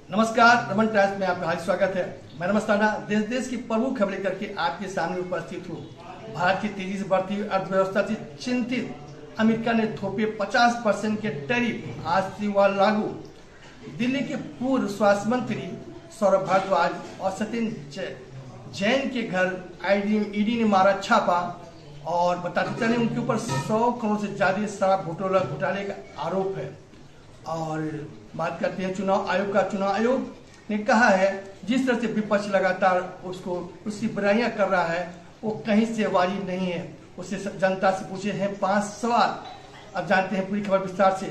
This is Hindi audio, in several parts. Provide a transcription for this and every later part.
नमस्कार, रमन टाइम्स में आपका हार्दिक स्वागत है। मैं नमस्ताना देश की प्रमुख खबरें लेकर के आपके सामने उपस्थित हूँ। भारत की तेजी से बढ़ती हुई अर्थव्यवस्था से चिंतित अमेरिका ने थोपे 50% के टैरिफ आज से हुआ लागू। दिल्ली के पूर्व स्वास्थ्य मंत्री सौरभ भारद्वाज और सत्येंद्र जैन के घर ईडी ने मारा छापा और बताते चले उनके ऊपर 100 करोड़ से ज्यादा शराब घोटाले का आरोप है। और बात करते हैं चुनाव आयोग का। चुनाव आयोग ने कहा है जिस तरह से विपक्ष लगातार उसकी बुराइयां कर रहा है वो कहीं से वाजिब नहीं है। उससे जनता से पूछे हैं 5 सवाल। अब जानते हैं पूरी खबर विस्तार से।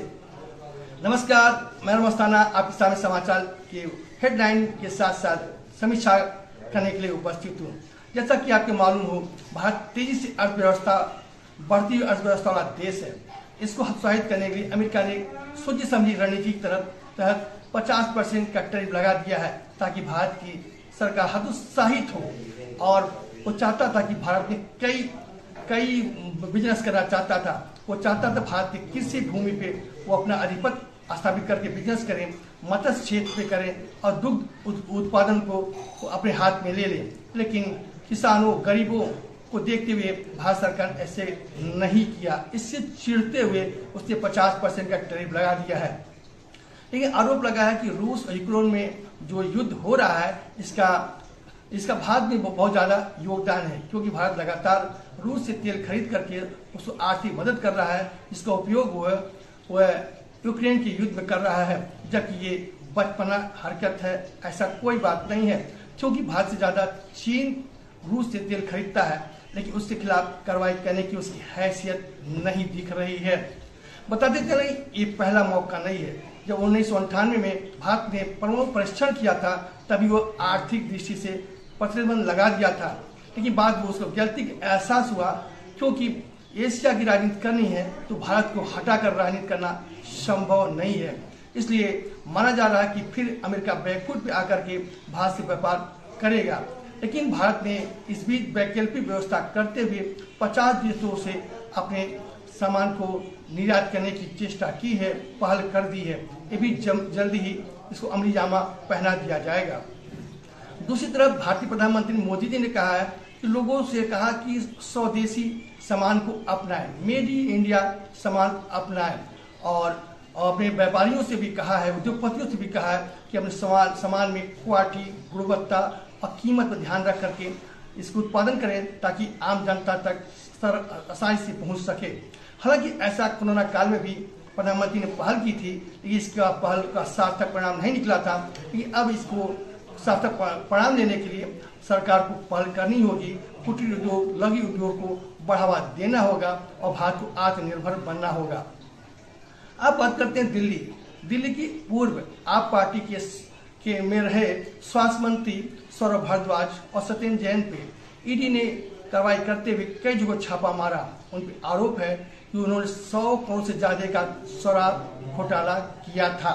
नमस्कार, मैं मस्ताना आपके सामने समाचार के हेडलाइन के साथ साथ समीक्षा करने के लिए उपस्थित हूँ। जैसा कि आपको मालूम हो, भारत तेजी से बढ़ती हुई अर्थव्यवस्था वाला देश है। इसको हतोत्साहित करने के लिए अमेरिका ने सोची समझी रणनीति के तहत 50% का टैरिफ लगा दिया है ताकि भारत की सरकार हतोत्साहित हो। और वो चाहता था कि भारत में कई बिजनेस करना चाहता था। वो चाहता था भारत की कृषि भूमि पे वो अपना आधिपत्य स्थापित करके बिजनेस करें, मत्स्य क्षेत्र पे करें और दुग्ध उत्पादन को अपने हाथ में ले लें। लेकिन किसानों गरीबों को देखते हुए भारत सरकार ऐसे नहीं किया। इससे चिढ़ते हुए उसने 50% का टैरिफ लगा दिया है। लेकिन आरोप लगा है कि रूस और यूक्रेन में जो युद्ध हो रहा है इसका भारत में बहुत ज्यादा योगदान है, क्योंकि भारत लगातार रूस से तेल खरीद करके उसको आर्थिक मदद कर रहा है, जिसका उपयोग वह यूक्रेन के युद्ध में कर रहा है। जबकि ये बचपना हरकत है, ऐसा कोई बात नहीं है, क्योंकि भारत से ज्यादा चीन रूस से तेल खरीदता है, लेकिन उसके खिलाफ कार्रवाई करने की उसकी हैसियत नहीं दिख रही है। बताते चले ये पहला मौका नहीं है। जब 1998 में भारत ने परमाणु परीक्षण किया था तभी वो आर्थिक दृष्टि से प्रतिबंध लगा दिया था, लेकिन बाद में उसको गलती का एहसास हुआ। क्योंकि एशिया की राजनीति करनी है तो भारत को हटाकर राजनीति करना संभव नहीं है। इसलिए माना जा रहा है कि फिर अमेरिका बैकफुट पे आकर के भारत से व्यापार करेगा। लेकिन भारत ने इस बीच वैकल्पिक व्यवस्था करते हुए 50 देशों से अपने सामान को निर्यात करने की चेष्टा की है, पहल कर दी है। ये भी जल्दी ही इसको अमली जामा पहना दिया जाएगा। दूसरी तरफ भारतीय प्रधानमंत्री मोदी जी ने कहा है कि लोगों से कहा कि स्वदेशी सामान को अपनाएं, मेड इन इंडिया सामान अपनाएं। और अपने व्यापारियों से भी कहा है, उद्योगपतियों से भी कहा है कि अपने सामान में क्वालिटी, गुणवत्ता और कीमत पर ध्यान रख करके इसको उत्पादन करें ताकि आम जनता तक आसानी से पहुंच सके। हालांकि ऐसा कोरोना काल में भी प्रधानमंत्री ने पहल की थी, लेकिन इसका पहल का सार्थक परिणाम नहीं निकला था। लेकिन अब इसको सार्थक परिणाम देने के लिए सरकार को पहल करनी होगी, कुटीर उद्योग, लघु उद्योग को बढ़ावा देना होगा और भारत को आत्मनिर्भर बनना होगा। अब बात करते हैं दिल्ली की पूर्व आप पार्टी के में रहे स्वास्थ्य मंत्री सौरभ भारद्वाज और सत्येंद्र जैन पे ईडी ने कार्रवाई करते हुए कई जगह छापा मारा। उन पर आरोप है कि उन्होंने 100 करोड़ से ज्यादा का शराब घोटाला किया था।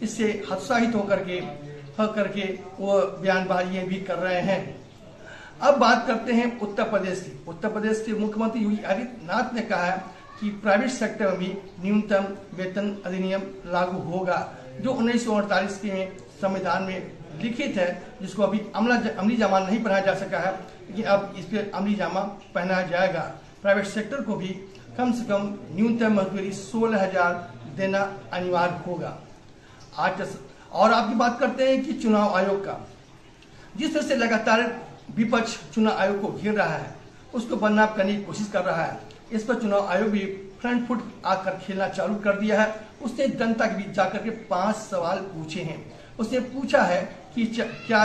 इससे हतोत्साहित होकर के वो बयानबाजियां भी कर रहे हैं। अब बात करते हैं उत्तर प्रदेश की। उत्तर प्रदेश के मुख्यमंत्री योगी आदित्यनाथ ने कहा है कि प्राइवेट सेक्टर में भी न्यूनतम वेतन अधिनियम लागू होगा, जो 1948 के संविधान में लिखित है, जिसको अभी अमली जामा नहीं पहनाया जा सका है, लेकिन अब इस पर अमली जामा पहनाया जाएगा। प्राइवेट सेक्टर को भी कम से कम न्यूनतम मजदूरी 16,000 देना अनिवार्य होगा। और आपकी बात करते हैं कि चुनाव आयोग का, जिस तरह से लगातार विपक्ष चुनाव आयोग को घेर रहा है, उसको बदनाम करने की कोशिश कर रहा है। इस पर चुनाव आयोग भी फ्रंट फुट आकर खेलना चालू कर दिया है। उसने जनता के बीच जाकर के 5 सवाल पूछे हैं। उसने पूछा है कि क्या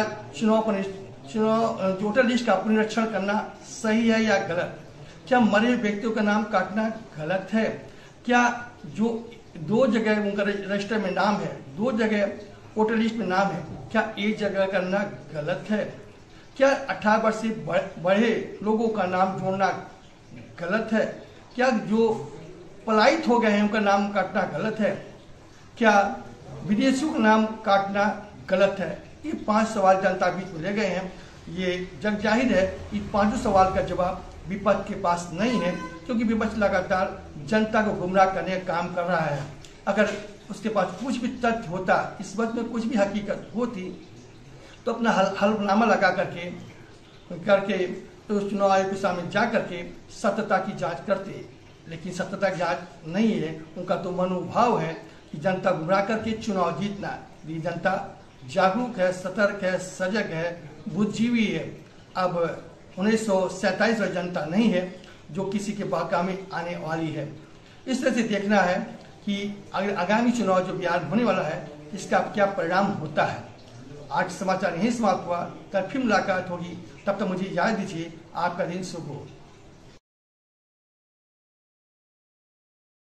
वोटर लिस्ट का पुनरीक्षण करना सही है या गलत? क्या मरे हुए व्यक्तियों का नाम काटना गलत है? क्या जो 2 जगह उनका रजिस्टर में नाम है, 2 जगह वोटर लिस्ट में नाम है, क्या एक जगह करना गलत है? क्या 18 वर्ष से बढ़े लोगों का नाम जोड़ना गलत है? क्या जो पलायित हो गए हैं उनका नाम काटना गलत है? क्या विदेशियों का नाम काटना गलत है? ये 5 सवाल जनता के बीच में ले गए हैं। ये जग जाहिर है कि 5 सवाल का जवाब विपक्ष के पास नहीं है, क्योंकि विपक्ष लगातार जनता को गुमराह करने का काम कर रहा है। अगर उसके पास कुछ भी तथ्य होता, इस वक्त में कुछ भी हकीकत होती, तो अपना हलफनामा लगा करके तो उस चुनाव आयोग के सामने जा करके सत्यता की जांच करते। लेकिन सत्यता की जांच नहीं है, उनका तो मनोभाव है कि जनता गुमराह करके चुनाव जीतना। ये जनता जागरूक है, सतर्क है, सजग है, बुद्धिजीवी है। अब 1947 वाली जनता नहीं है जो किसी के बहकावे में आने वाली है। इस तरह से देखना है कि अगर आगामी चुनाव जो बिहार में होने वाला है, इसका क्या परिणाम होता है। आज समाचार यहीं समाप्त हुआ, कल फिर मुलाकात होगी, तब तक मुझे इजाजत दीजिए। आपका दिन शुभ हो।